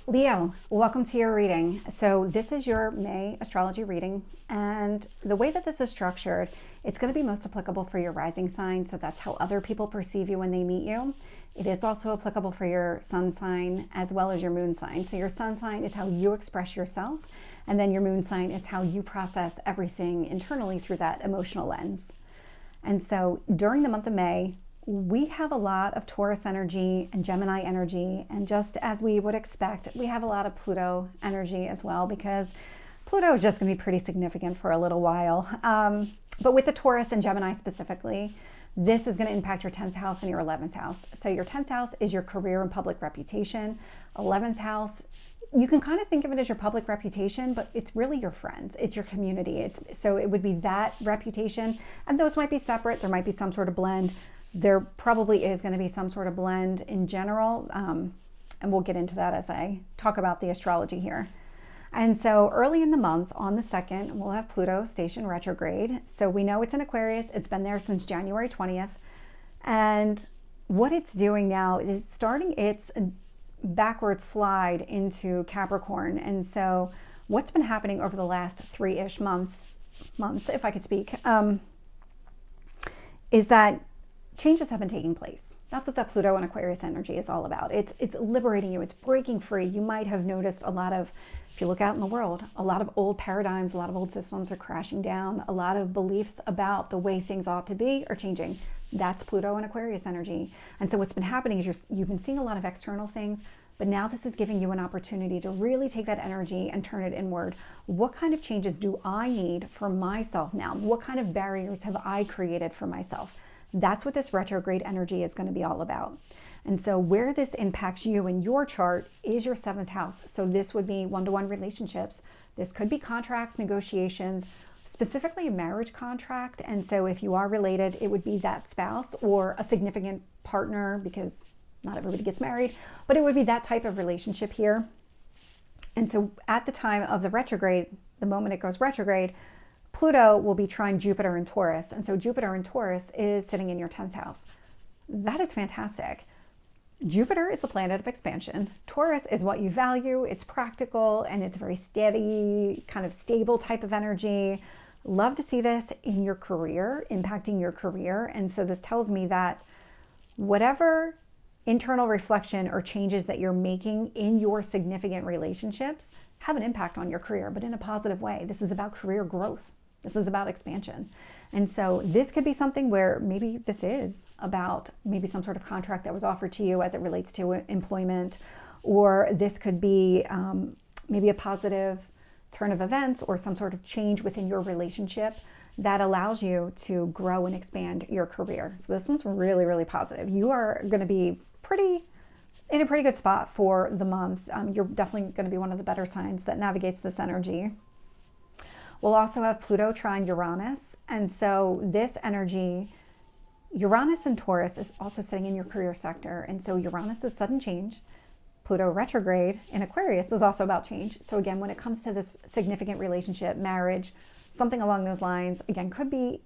Leo, welcome to your reading. So this is your May astrology reading, and the way that this is structured, it's going to be most applicable for your rising sign, so that's how other people perceive you when they meet you. It is also applicable for your sun sign as well as your moon sign. So your sun sign is how you express yourself, and then your moon sign is how you process everything internally through that emotional lens. And so during the month of May, we have a lot of Taurus energy and Gemini energy, and just as we would expect, we have a lot of Pluto energy as well, because Pluto is just going to be pretty significant for a little while. But with the Taurus and Gemini specifically, this is going to impact your 10th house and your 11th house. So your 10th house is your career and public reputation. 11th house, you can kind of think of it as your public reputation, but it's really your friends. It's your community. So it would be that reputation, and those might be separate. There might be some sort of blend. There probably is going to be some sort of blend in general, and we'll get into that as I talk about the astrology here. And so early in the month, on the 2nd, we'll have Pluto station retrograde. So we know it's in Aquarius. It's been there since January 20th. And what it's doing now is starting its backward slide into Capricorn. And so what's been happening over the last 3-ish months, if I could speak, is that changes have been taking place. That's what that Pluto and Aquarius energy is all about. It's liberating you. It's breaking free. You might have noticed a lot of, if you look out in the world, a lot of old paradigms, a lot of old systems are crashing down. A lot of beliefs about the way things ought to be are changing. That's Pluto and Aquarius energy. And so what's been happening is you've been seeing a lot of external things, but now this is giving you an opportunity to really take that energy and turn it inward. What kind of changes do I need for myself now? What kind of barriers have I created for myself? That's what this retrograde energy is going to be all about. And so where this impacts you in your chart is your 7th house. So this would be one-to-one relationships. This could be contracts, negotiations, specifically a marriage contract. And so if you are related, it would be that spouse or a significant partner, because not everybody gets married, but it would be that type of relationship here. And so at the time of the retrograde, the moment it goes retrograde, Pluto will be trine Jupiter in Taurus. And so Jupiter in Taurus is sitting in your 10th house. That is fantastic. Jupiter is the planet of expansion. Taurus is what you value. It's practical and it's very steady, kind of stable type of energy. Love to see this in your career, impacting your career. And so this tells me that whatever internal reflection or changes that you're making in your significant relationships have an impact on your career, but in a positive way. This is about career growth. This is about expansion. And so this could be something where maybe this is about maybe some sort of contract that was offered to you as it relates to employment, or this could be maybe a positive turn of events or some sort of change within your relationship that allows you to grow and expand your career. So this one's really, really positive. You are going to be in a pretty good spot for the month. You're definitely going to be one of the better signs that navigates this energy. We'll also have Pluto trine Uranus. And so this energy, Uranus and Taurus is also sitting in your career sector. And so Uranus is sudden change. Pluto retrograde in Aquarius is also about change. So again, when it comes to this significant relationship, marriage, something along those lines, again, could be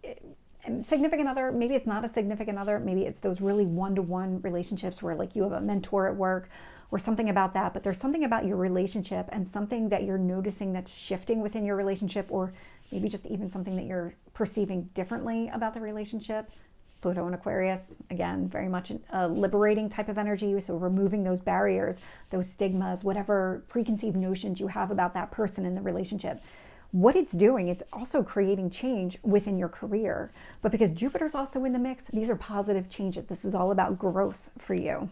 significant other, maybe it's not a significant other, maybe it's those really one-to-one relationships where like you have a mentor at work or something about that, but there's something about your relationship and something that you're noticing that's shifting within your relationship, or maybe just even something that you're perceiving differently about the relationship. Pluto and Aquarius, again, very much a liberating type of energy. So removing those barriers, those stigmas, whatever preconceived notions you have about that person in the relationship. What it's doing is also creating change within your career. But because Jupiter's also in the mix, these are positive changes. This is all about growth for you.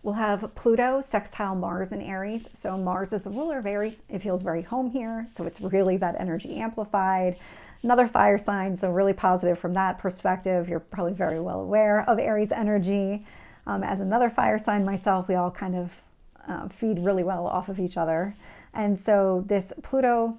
We'll have Pluto sextile Mars in Aries. So Mars is the ruler of Aries. It feels very home here. So it's really that energy amplified. Another fire sign, so really positive from that perspective. You're probably very well aware of Aries energy. As another fire sign myself, we all kind of feed really well off of each other. And so this Pluto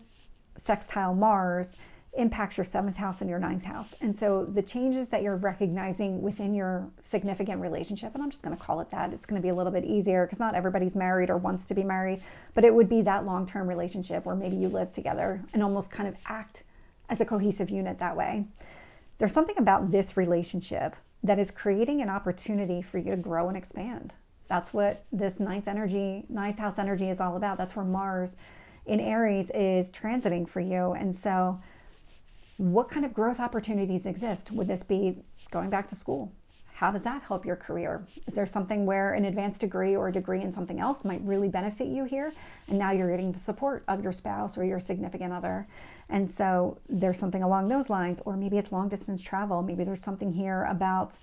sextile Mars impacts your 7th house and your 9th house. And so the changes that you're recognizing within your significant relationship, and I'm just going to call it that, it's going to be a little bit easier because not everybody's married or wants to be married, but it would be that long-term relationship where maybe you live together and almost kind of act as a cohesive unit that way. There's something about this relationship that is creating an opportunity for you to grow and expand. That's what this ninth house energy is all about. That's where Mars in Aries is transiting for you. And so what kind of growth opportunities exist? Would this be going back to school? How does that help your career? Is there something where an advanced degree or a degree in something else might really benefit you here? And now you're getting the support of your spouse or your significant other. And so there's something along those lines, or maybe it's long distance travel. Maybe there's something here about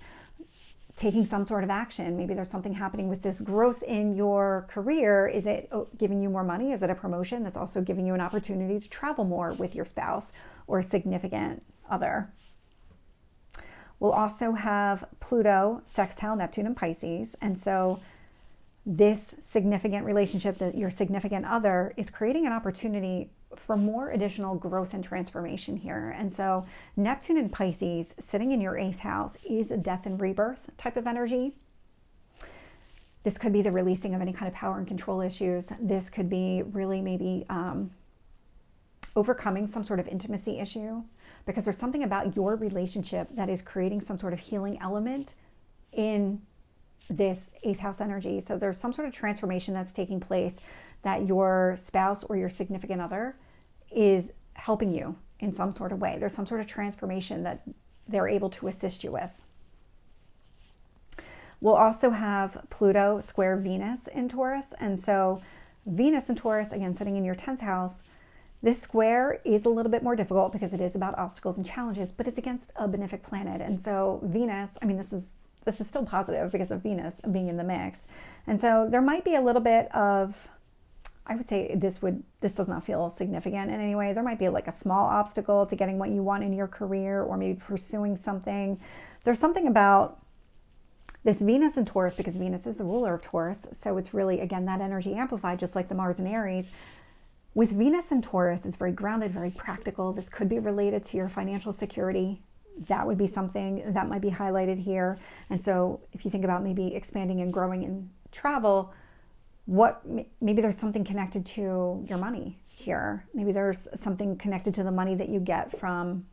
taking some sort of action. Maybe there's something happening with this growth in your career. Is it giving you more money? Is it a promotion that's also giving you an opportunity to travel more with your spouse or a significant other? We'll also have Pluto, sextile Neptune and Pisces. And so this significant relationship, that your significant other, is creating an opportunity for more additional growth and transformation here. And so Neptune and Pisces sitting in your 8th house is a death and rebirth type of energy. This could be the releasing of any kind of power and control issues. This could be really maybe overcoming some sort of intimacy issue, because there's something about your relationship that is creating some sort of healing element in this 8th house energy. So there's some sort of transformation that's taking place that your spouse or your significant other is helping you in some sort of way. There's some sort of transformation that they're able to assist you with. We'll also have Pluto square Venus in Taurus. And so Venus in Taurus, again, sitting in your 10th house, this square is a little bit more difficult because it is about obstacles and challenges, but it's against a benefic planet. And so Venus, I mean, this is still positive because of Venus being in the mix. And so there might be a little bit of, I would say this does not feel significant in any way. There might be like a small obstacle to getting what you want in your career, or maybe pursuing something. There's something about this Venus in Taurus, because Venus is the ruler of Taurus. So it's really, again, that energy amplified, just like the Mars in Aries. With Venus in Taurus, it's very grounded, very practical. This could be related to your financial security. That would be something that might be highlighted here. And so if you think about maybe expanding and growing in travel, maybe there's something connected to your money here. Maybe there's something connected to the money that you get from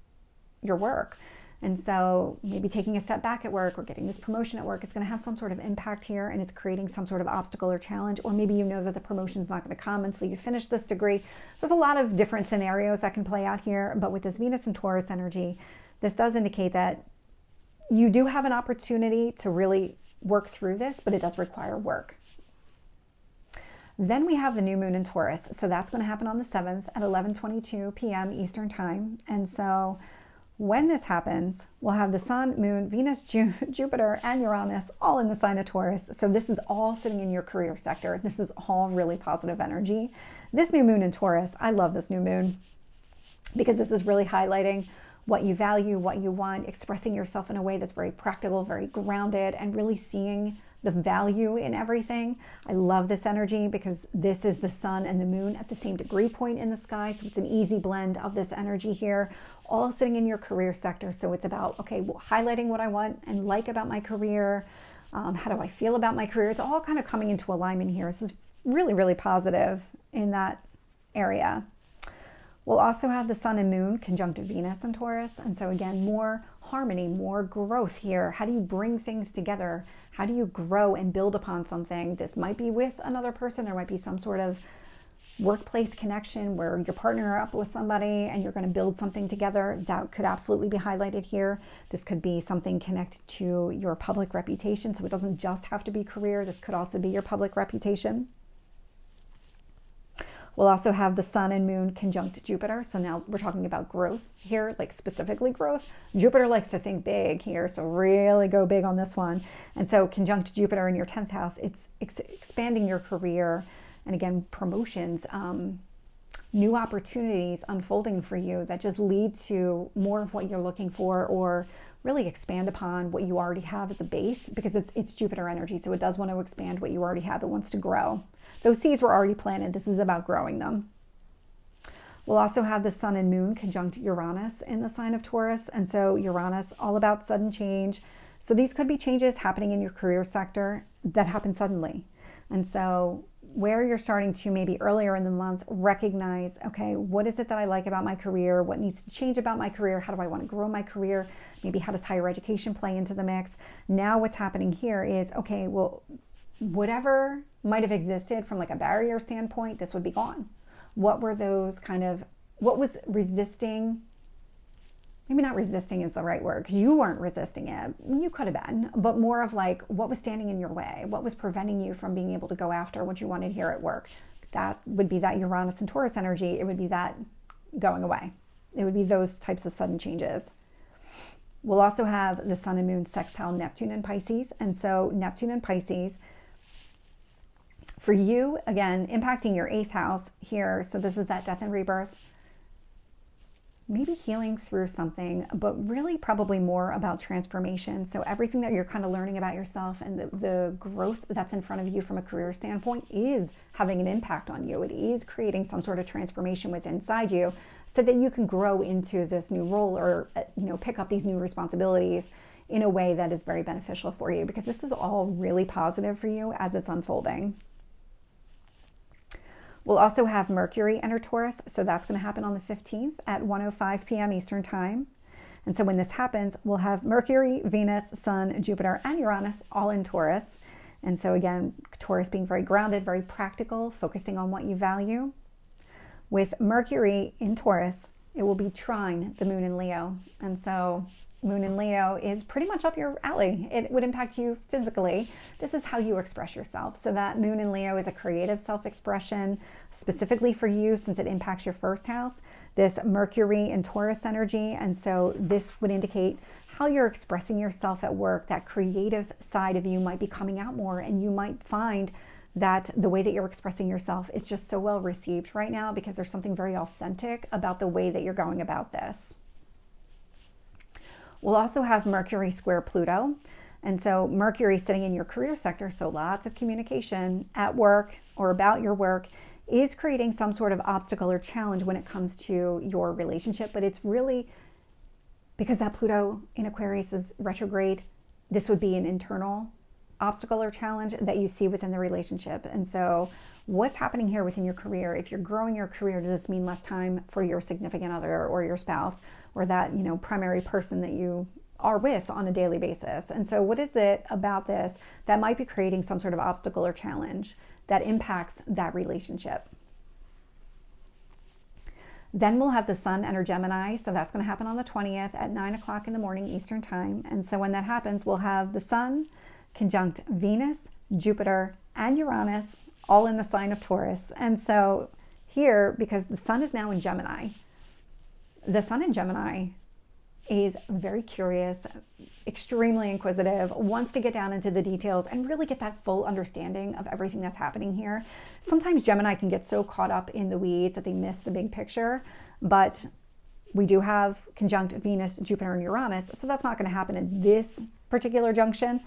your work. And so maybe taking a step back at work or getting this promotion at work, it's going to have some sort of impact here, and it's creating some sort of obstacle or challenge. Or maybe you know that the promotion's not going to come until you finish this degree. There's a lot of different scenarios that can play out here. But with this Venus and Taurus energy, this does indicate that you do have an opportunity to really work through this, but it does require work. Then we have the new moon in Taurus. So that's going to happen on the 7th at 11:22 p.m. Eastern time. And so when this happens, we'll have the Sun, Moon, Venus, Jupiter, and Uranus all in the sign of Taurus. So this is all sitting in your career sector. This is all really positive energy. This new moon in Taurus, I love this new moon, because this is really highlighting what you value, what you want, expressing yourself in a way that's very practical, very grounded, and really seeing the value in everything. I love this energy because this is the sun and the moon at the same degree point in the sky. So it's an easy blend of this energy here, all sitting in your career sector. So it's about, okay, well, highlighting what I want and like about my career. How do I feel about my career? It's all kind of coming into alignment here. So it's really, really positive in that area. We'll also have the sun and moon conjunct Venus in Taurus. And so again, more harmony, more growth here. How do you bring things together? How do you grow and build upon something? This might be with another person. There might be some sort of workplace connection where you're partnering up with somebody and you're going to build something together. That could absolutely be highlighted here. This could be something connected to your public reputation. So it doesn't just have to be career. This could also be your public reputation. We'll also have the sun and moon conjunct Jupiter. So now we're talking about growth here, like specifically growth. Jupiter likes to think big here, so really go big on this one. And so conjunct Jupiter in your 10th house, it's expanding your career. And again, promotions, new opportunities unfolding for you that just lead to more of what you're looking for, or really expand upon what you already have as a base, because it's Jupiter energy. So it does want to expand what you already have. It wants to grow. Those seeds were already planted. This is about growing them. We'll also have the sun and moon conjunct Uranus in the sign of Taurus. And so Uranus, all about sudden change. So these could be changes happening in your career sector that happen suddenly. And so where you're starting to maybe earlier in the month recognize, okay, what is it that I like about my career? What needs to change about my career? How do I want to grow my career? Maybe how does higher education play into the mix? Now what's happening here is, okay, well, whatever might have existed from like a barrier standpoint, this would be gone. What were those what was resisting? Maybe not resisting is the right word, because you weren't resisting it. You could have been, but more of like, what was standing in your way? What was preventing you from being able to go after what you wanted here at work? That would be that Uranus and Taurus energy. It would be that going away. It would be those types of sudden changes. We'll also have the Sun and Moon sextile Neptune and Pisces. And so Neptune and Pisces, for you, again, impacting your 8th house here. So this is that death and rebirth. Maybe healing through something, but really probably more about transformation. So everything that you're kind of learning about yourself and the growth that's in front of you from a career standpoint is having an impact on you. It is creating some sort of transformation within inside you so that you can grow into this new role or, pick up these new responsibilities in a way that is very beneficial for you, because this is all really positive for you as it's unfolding. We'll also have Mercury enter Taurus, so that's going to happen on the 15th at 1:05 p.m. Eastern Time. And so when this happens, we'll have Mercury, Venus, Sun, Jupiter, and Uranus all in Taurus. And so again, Taurus being very grounded, very practical, focusing on what you value. With Mercury in Taurus, it will be trine the Moon in Leo. And so Moon in Leo is pretty much up your alley. It would impact you physically. This is how you express yourself. So that Moon in Leo is a creative self-expression specifically for you, since it impacts your 1st house. This Mercury in Taurus energy. And so this would indicate how you're expressing yourself at work. That creative side of you might be coming out more, and you might find that the way that you're expressing yourself is just so well received right now, because there's something very authentic about the way that you're going about this. We'll also have Mercury square Pluto. And so Mercury sitting in your career sector, so lots of communication at work or about your work, is creating some sort of obstacle or challenge when it comes to your relationship. But it's really because that Pluto in Aquarius is retrograde. This would be an internal obstacle or challenge that you see within the relationship. And so what's happening here within your career? If you're growing your career, does this mean less time for your significant other or your spouse or that, primary person that you are with on a daily basis? And so what is it about this that might be creating some sort of obstacle or challenge that impacts that relationship? Then we'll have the Sun enter Gemini. So that's going to happen on the 20th at 9 o'clock in the morning Eastern Time. And so when that happens, we'll have the Sun conjunct Venus, Jupiter, and Uranus, all in the sign of Taurus. And so here, because the Sun is now in Gemini, the Sun in Gemini is very curious, extremely inquisitive, wants to get down into the details and really get that full understanding of everything that's happening here. Sometimes Gemini can get so caught up in the weeds that they miss the big picture, but we do have conjunct Venus, Jupiter, and Uranus, so that's not going to happen in this particular junction,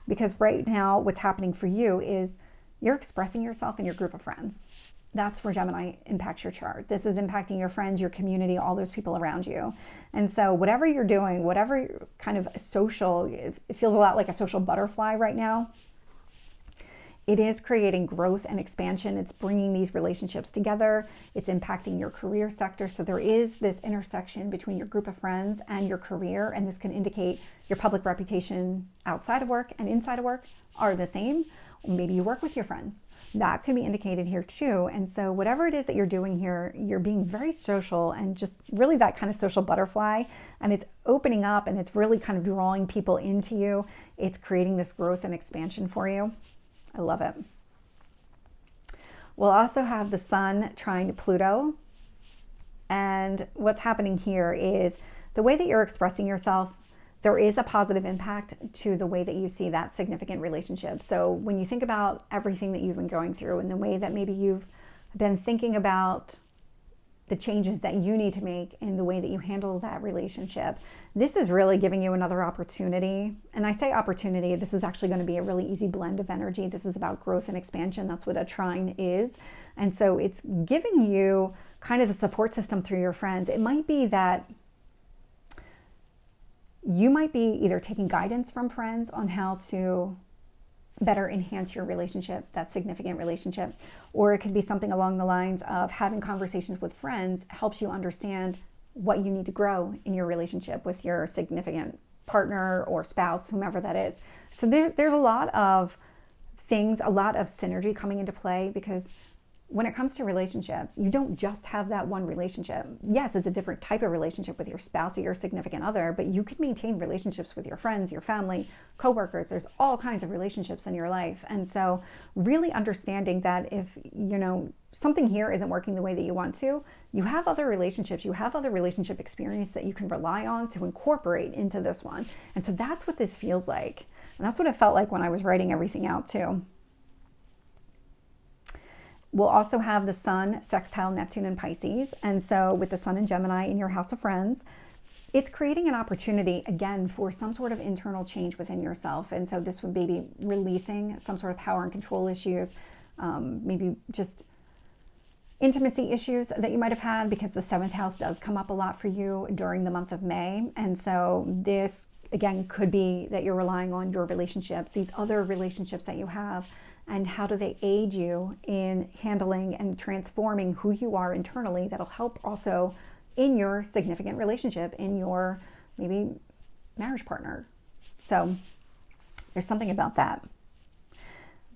because right now what's happening for you is you're expressing yourself in your group of friends. That's where Gemini impacts your chart. This is impacting your friends, your community, all those people around you. And so whatever you're doing, whatever kind of social, it feels a lot like a social butterfly right now. It is creating growth and expansion. It's bringing these relationships together. It's impacting your career sector. So there is this intersection between your group of friends and your career. And this can indicate your public reputation outside of work and inside of work are the same. Maybe you work with your friends. That could be indicated here too. And so whatever it is that you're doing here, you're being very social and just really that kind of social butterfly. And it's opening up and it's really kind of drawing people into you. It's creating this growth and expansion for you. I love it. We'll also have the Sun trine Pluto. And what's happening here is the way that you're expressing yourself, there is a positive impact to the way that you see that significant relationship. So when you think about everything that you've been going through and the way that maybe you've been thinking about the changes that you need to make in the way that you handle that relationship, this is really giving you another opportunity. And I say opportunity, this is actually going to be a really easy blend of energy. This is about growth and expansion. That's what a trine is. And so it's giving you kind of the support system through your friends. It might be that you might be either taking guidance from friends on how to better enhance your relationship, that significant relationship, or it could be something along the lines of having conversations with friends helps you understand what you need to grow in your relationship with your significant partner or spouse, whomever that is. So there's a lot of things, a lot of synergy coming into play, because when it comes to relationships, you don't just have that one relationship. Yes, it's a different type of relationship with your spouse or your significant other, but you could maintain relationships with your friends, your family, coworkers. There's all kinds of relationships in your life. And so really understanding that if, something here isn't working the way that you want to, you have other relationships, you have other relationship experience that you can rely on to incorporate into this one. And so that's what this feels like. And that's what it felt like when I was writing everything out too. We'll also have the Sun sextile Neptune in Pisces. And so with the Sun in Gemini in your house of friends, it's creating an opportunity, again, for some sort of internal change within yourself. And so this would be releasing some sort of power and control issues, maybe just intimacy issues that you might have had, because the 7th house does come up a lot for you during the month of May. And so this, again, could be that you're relying on your relationships, these other relationships that you have, and how do they aid you in handling and transforming who you are internally. That'll help also in your significant relationship, in your maybe marriage partner. So there's something about that.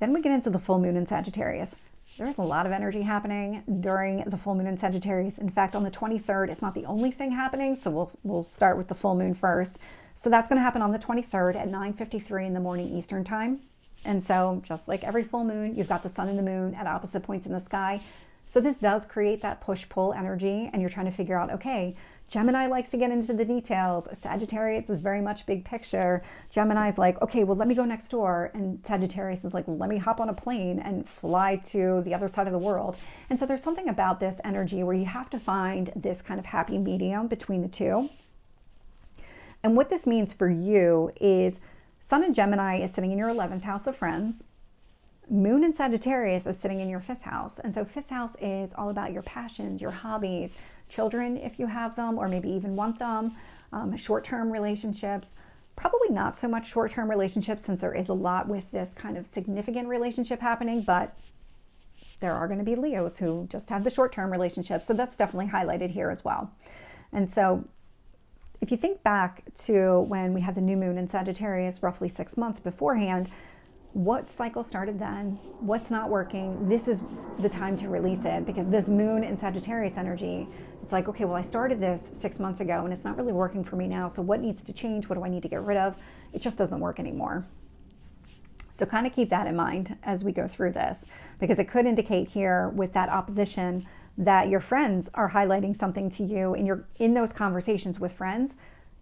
Then we get into the full moon in Sagittarius. There's a lot of energy happening during the full moon in Sagittarius. In fact, on the 23rd, it's not the only thing happening. So we'll start with the full moon first. So that's going to happen on the 23rd at 9:53 in the morning Eastern time. And so just like every full moon, you've got the sun and the moon at opposite points in the sky. So this does create that push-pull energy, and you're trying to figure out, okay, Gemini likes to get into the details. Sagittarius is very much big picture. Gemini's like, okay, well, let me go next door. And Sagittarius is like, let me hop on a plane and fly to the other side of the world. And so there's something about this energy where you have to find this kind of happy medium between the two. And what this means for you is Sun in Gemini is sitting in your 11th house of friends. Moon in Sagittarius is sitting in your 5th house. And so 5th house is all about your passions, your hobbies, children if you have them, or maybe even want them, short-term relationships. Probably not so much short-term relationships, since there is a lot with this kind of significant relationship happening, but there are going to be Leos who just have the short-term relationships. So that's definitely highlighted here as well. And so if you think back to when we had the new moon in Sagittarius roughly 6 months beforehand, what cycle started then? What's not working? This is the time to release it, because this moon in Sagittarius energy, it's like, okay, well, I started this 6 months ago and it's not really working for me now. So what needs to change? What do I need to get rid of? It just doesn't work anymore. So kind of keep that in mind as we go through this, because it could indicate here with that opposition that your friends are highlighting something to you in those conversations with friends.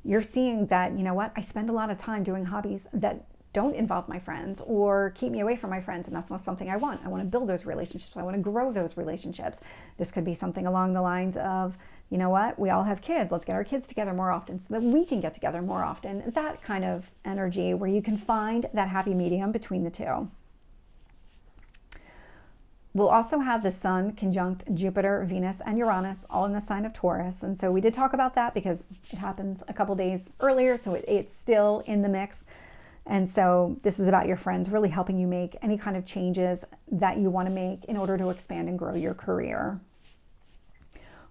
You're seeing that, you know what, I spend a lot of time doing hobbies that don't involve my friends or keep me away from my friends, and that's not something I want. I want to build those relationships. I want to grow those relationships. This could be something along the lines of, you know what, we all have kids. Let's get our kids together more often so that we can get together more often. That kind of energy where you can find that happy medium between the two. We'll also have the Sun conjunct Jupiter, Venus, and Uranus, all in the sign of Taurus. And so we did talk about that because it happens a couple days earlier, so it's still in the mix. And so this is about your friends really helping you make any kind of changes that you want to make in order to expand and grow your career.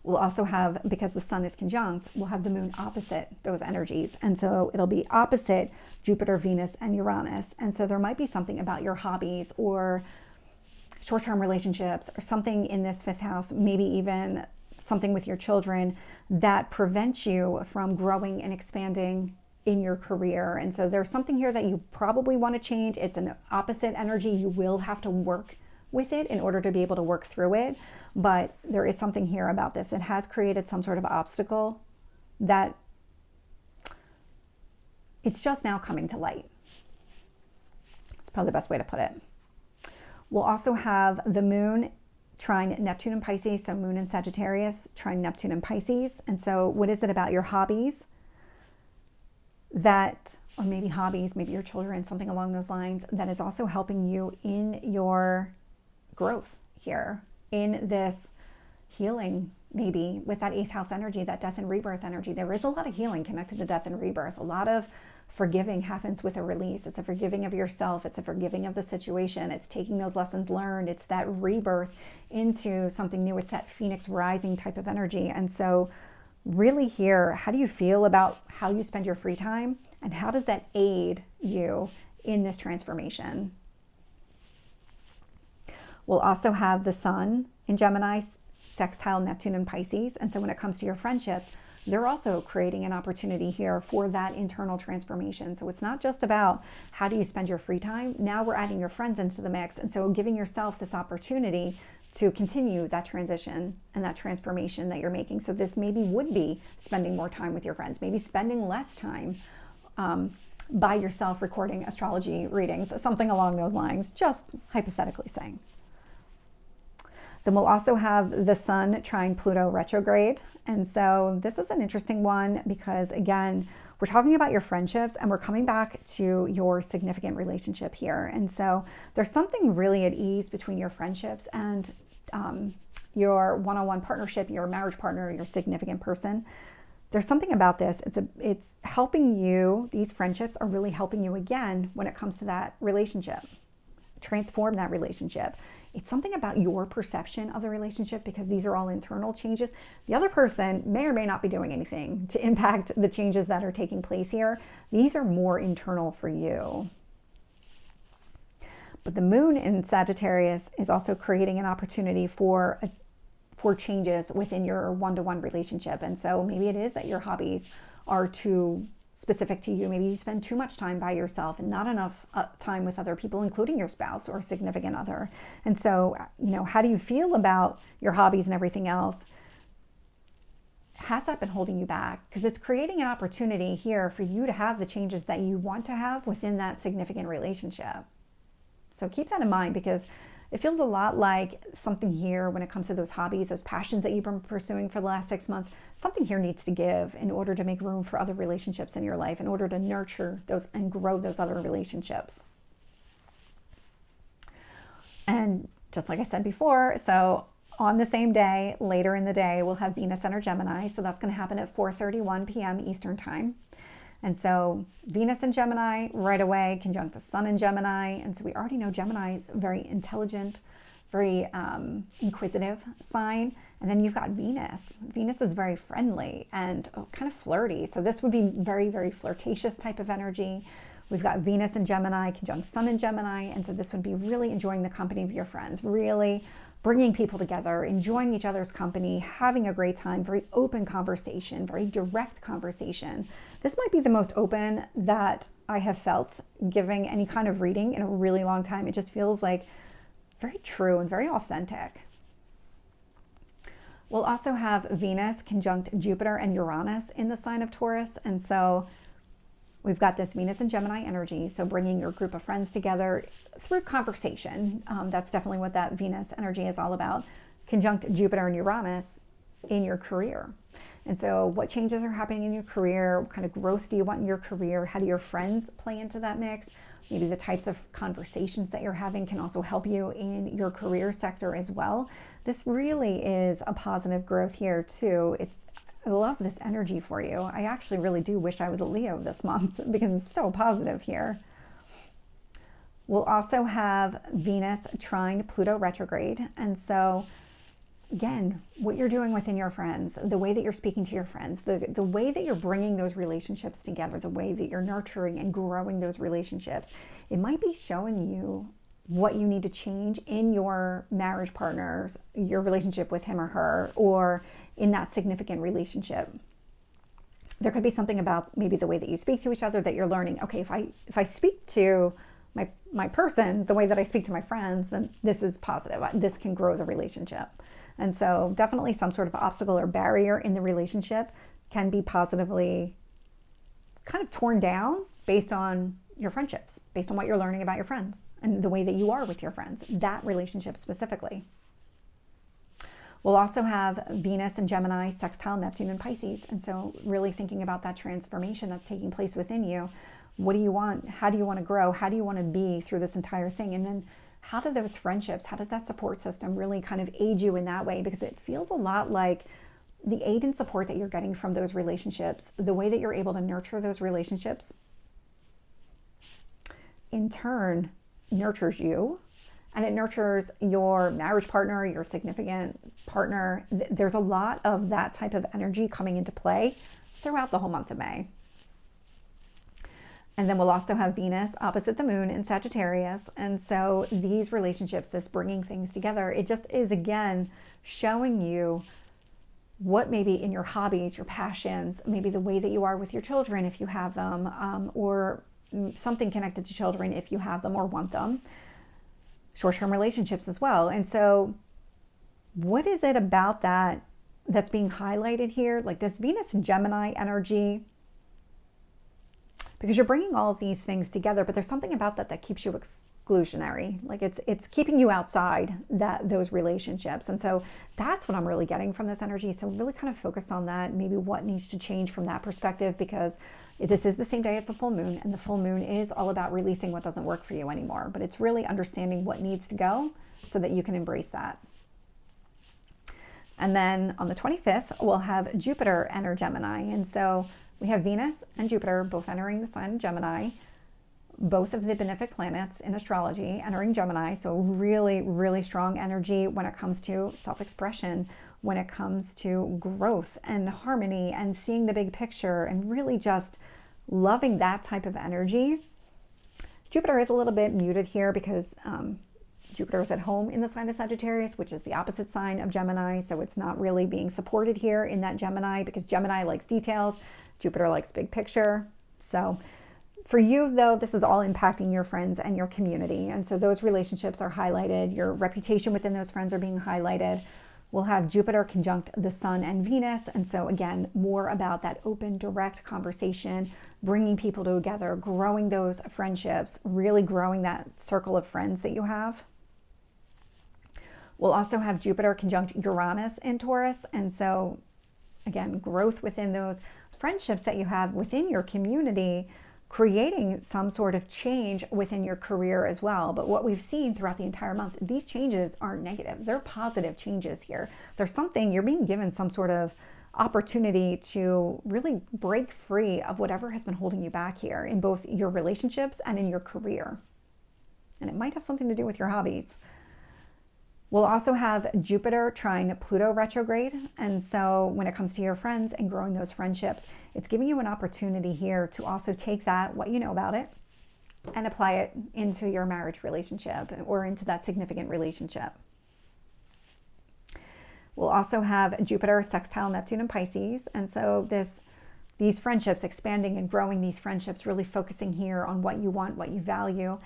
We'll also have, because the Sun is conjunct, we'll have the moon opposite those energies. And so it'll be opposite Jupiter, Venus, and Uranus. And so there might be something about your hobbies or short-term relationships or something in this 5th house, maybe even something with your children that prevents you from growing and expanding in your career. And so there's something here that you probably want to change. It's an opposite energy. You will have to work with it in order to be able to work through it. But there is something here about this. It has created some sort of obstacle that it's just now coming to light. It's probably the best way to put it. We'll also have the moon trine Neptune in Pisces. So moon in Sagittarius, trine Neptune in Pisces. And so what is it about your hobbies that, or maybe hobbies, maybe your children, something along those lines, that is also helping you in your growth here, in this healing, maybe with that 8th house energy, that death and rebirth energy. There is a lot of healing connected to death and rebirth. A lot of forgiving happens with a release. It's a forgiving of yourself. It's a forgiving of the situation. It's taking those lessons learned. It's that rebirth into something new. It's that phoenix rising type of energy. And so really here, how do you feel about how you spend your free time, and how does that aid you in this transformation? We'll also have the Sun in Gemini, sextile Neptune and Pisces. And so when it comes to your friendships, they're also creating an opportunity here for that internal transformation. So it's not just about how do you spend your free time. Now we're adding your friends into the mix. And so giving yourself this opportunity to continue that transition and that transformation that you're making. So this maybe would be spending more time with your friends, maybe spending less time by yourself recording astrology readings, something along those lines, just hypothetically saying. Then we'll also have the Sun trine Pluto retrograde. And so this is an interesting one because, again, we're talking about your friendships and we're coming back to your significant relationship here. And so there's something really at ease between your friendships and your one-on-one partnership, your marriage partner, your significant person. There's something about this. It's helping you. These friendships are really helping you again when it comes to that relationship. Transform that relationship. It's something about your perception of the relationship because these are all internal changes. The other person may or may not be doing anything to impact the changes that are taking place here. These are more internal for you. But the moon in Sagittarius is also creating an opportunity for changes within your one-to-one relationship. And so maybe it is that your hobbies are too specific to you. Maybe you spend too much time by yourself and not enough time with other people, including your spouse or significant other. And so, how do you feel about your hobbies and everything else? Has that been holding you back? Because it's creating an opportunity here for you to have the changes that you want to have within that significant relationship. So keep that in mind because it feels a lot like something here when it comes to those hobbies, those passions that you've been pursuing for the last 6 months. Something here needs to give in order to make room for other relationships in your life, in order to nurture those and grow those other relationships. And just like I said before, so on the same day, later in the day, we'll have Venus enter Gemini. So that's going to happen at 4:31 p.m. Eastern time. And so Venus in Gemini right away, conjunct the Sun in Gemini. And so we already know Gemini is a very intelligent, very inquisitive sign. And then you've got Venus. Venus is very friendly and kind of flirty. So this would be very, very flirtatious type of energy. We've got Venus in Gemini, conjunct Sun in Gemini. And so this would be really enjoying the company of your friends, really bringing people together, enjoying each other's company, having a great time, very open conversation, very direct conversation. This might be the most open that I have felt giving any kind of reading in a really long time. It just feels like very true and very authentic. We'll also have Venus conjunct Jupiter and Uranus in the sign of Taurus. And so we've got this Venus and Gemini energy. So bringing your group of friends together through conversation. That's definitely what that Venus energy is all about. Conjunct Jupiter and Uranus in your career. And so what changes are happening in your career? What kind of growth do you want in your career? How do your friends play into that mix? Maybe the types of conversations that you're having can also help you in your career sector as well. This really is a positive growth here too. I love this energy for you. I actually really do wish I was a Leo this month because it's so positive here. We'll also have Venus trine Pluto retrograde. And so again, what you're doing within your friends, the way that you're speaking to your friends, the way that you're bringing those relationships together, the way that you're nurturing and growing those relationships, it might be showing you what you need to change in your marriage partner's, your relationship with him or her, or in that significant relationship. There could be something about maybe the way that you speak to each other that you're learning, okay, if I speak to my person the way that I speak to my friends, then this is positive. This can grow the relationship. And so definitely some sort of obstacle or barrier in the relationship can be positively kind of torn down based on your friendships, based on what you're learning about your friends and the way that you are with your friends, that relationship specifically. We'll also have Venus and Gemini, sextile Neptune and Pisces. And so really thinking about that transformation that's taking place within you. What do you want? How do you want to grow? How do you want to be through this entire thing? And then how do those friendships, how does that support system really kind of aid you in that way? Because it feels a lot like the aid and support that you're getting from those relationships, the way that you're able to nurture those relationships, in turn, nurtures you. And it nurtures your marriage partner, your significant partner. There's a lot of that type of energy coming into play throughout the whole month of May. And then we'll also have Venus opposite the moon in Sagittarius. And so these relationships, this bringing things together, it just is, again, showing you what maybe in your hobbies, your passions, maybe the way that you are with your children if you have them, or something connected to children if you have them or want them. Short-term relationships as well. And so what is it about that that's being highlighted here? Like this Venus and Gemini energy, because you're bringing all of these things together, but there's something about that that keeps you exclusionary. Like it's keeping you outside those relationships. And so that's what I'm really getting from this energy. So really kind of focus on that, maybe what needs to change from that perspective, because this is the same day as the full moon, and the full moon is all about releasing what doesn't work for you anymore. But it's really understanding what needs to go so that you can embrace that. And then on the 25th, we'll have Jupiter enter Gemini. And so we have Venus and Jupiter both entering the sign of Gemini, both of the benefic planets in astrology entering Gemini. So really, really strong energy when it comes to self-expression, when it comes to growth and harmony and seeing the big picture and really just loving that type of energy. Jupiter is a little bit muted here because Jupiter is at home in the sign of Sagittarius, which is the opposite sign of Gemini. So it's not really being supported here in that Gemini, because Gemini likes details. Jupiter likes big picture. So for you, though, this is all impacting your friends and your community. And so those relationships are highlighted. Your reputation within those friends are being highlighted. We'll have Jupiter conjunct the Sun and Venus. And so again, more about that open, direct conversation, bringing people together, growing those friendships, really growing that circle of friends that you have. We'll also have Jupiter conjunct Uranus in Taurus. And so again, growth within those friendships that you have within your community, creating some sort of change within your career as well. But what we've seen throughout the entire month, these changes aren't negative. They're positive changes here. There's something, you're being given some sort of opportunity to really break free of whatever has been holding you back here in both your relationships and in your career. And it might have something to do with your hobbies. We'll also have Jupiter trine Pluto retrograde. And so when it comes to your friends and growing those friendships, it's giving you an opportunity here to also take that, what you know about it, and apply it into your marriage relationship or into that significant relationship. We'll also have Jupiter sextile Neptune in Pisces. And so these friendships, expanding and growing these friendships, really focusing here on what you want, what you value,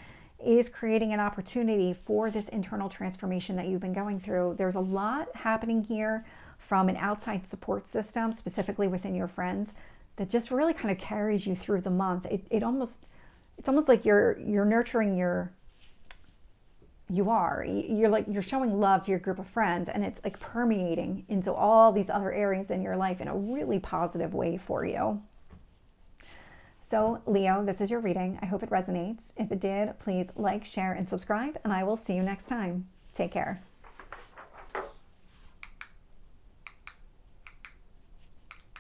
is creating an opportunity for this internal transformation that you've been going through. There's a lot happening here from an outside support system, specifically within your friends, that just really kind of carries you through the month. It's almost like you're nurturing you're showing love to your group of friends, and it's like permeating into all these other areas in your life in a really positive way for you. So Leo, this is your reading. I hope it resonates. If it did, please like, share, and subscribe, and I will see you next time. Take care.